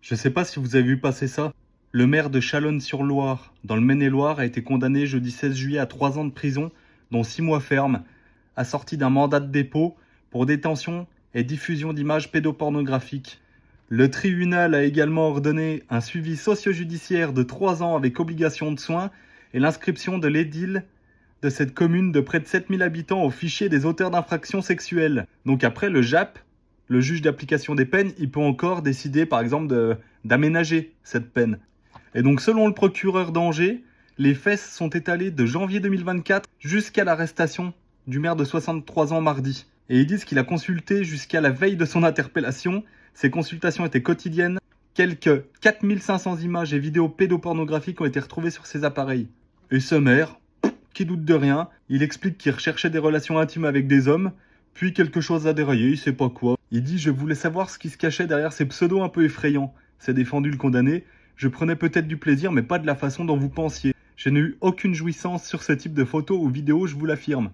Je sais pas si vous avez vu passer ça. Le maire de Chalonnes-sur-Loire, dans le Maine-et-Loire, a été condamné jeudi 16 juillet à 3 ans de prison, dont 6 mois ferme, assorti d'un mandat de dépôt pour détention et diffusion d'images pédopornographiques. Le tribunal a également ordonné un suivi socio-judiciaire de 3 ans avec obligation de soins et l'inscription de l'édile de cette commune de près de 7000 habitants au fichier des auteurs d'infractions sexuelles. Donc après, le JAP, le juge d'application des peines, il peut encore décider par exemple d'aménager cette peine. Et donc selon le procureur d'Angers, les faits sont étalés de janvier 2024 jusqu'à l'arrestation du maire de 63 ans mardi. Et ils disent qu'il a consulté jusqu'à la veille de son interpellation. Ces consultations étaient quotidiennes. Quelques 4500 images et vidéos pédopornographiques ont été retrouvées sur ces appareils. Et ce maire, qui doute de rien, il explique qu'il recherchait des relations intimes avec des hommes, puis quelque chose a déraillé, il sait pas quoi. Il dit « Je voulais savoir ce qui se cachait derrière ces pseudos un peu effrayants », s'est défendu le condamné. « Je prenais peut-être du plaisir, mais pas de la façon dont vous pensiez. Je n'ai eu aucune jouissance sur ce type de photos ou vidéos, je vous l'affirme. »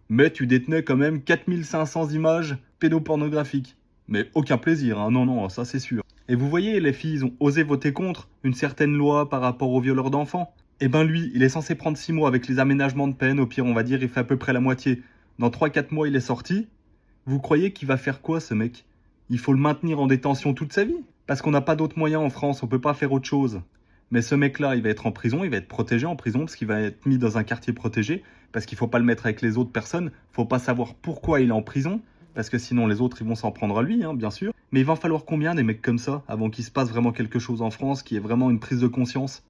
Mais tu détenais quand même 4500 images pédopornographiques. Mais aucun plaisir, hein, non, ça c'est sûr. Et vous voyez, les filles, ils ont osé voter contre une certaine loi par rapport aux violeurs d'enfants. Eh ben lui, il est censé prendre 6 mois avec les aménagements de peine, au pire on va dire il fait à peu près la moitié. Dans 3-4 mois il est sorti. Vous croyez qu'il va faire quoi ce mec? Il faut le maintenir en détention toute sa vie? Parce qu'on n'a pas d'autres moyens en France, on peut pas faire autre chose. Mais ce mec-là, il va être en prison, il va être protégé en prison, parce qu'il va être mis dans un quartier protégé, parce qu'il faut pas le mettre avec les autres personnes, faut pas savoir pourquoi il est en prison, parce que sinon les autres ils vont s'en prendre à lui, hein, bien sûr. Mais il va en falloir combien des mecs comme ça, avant qu'il se passe vraiment quelque chose en France, qui est vraiment une prise de conscience?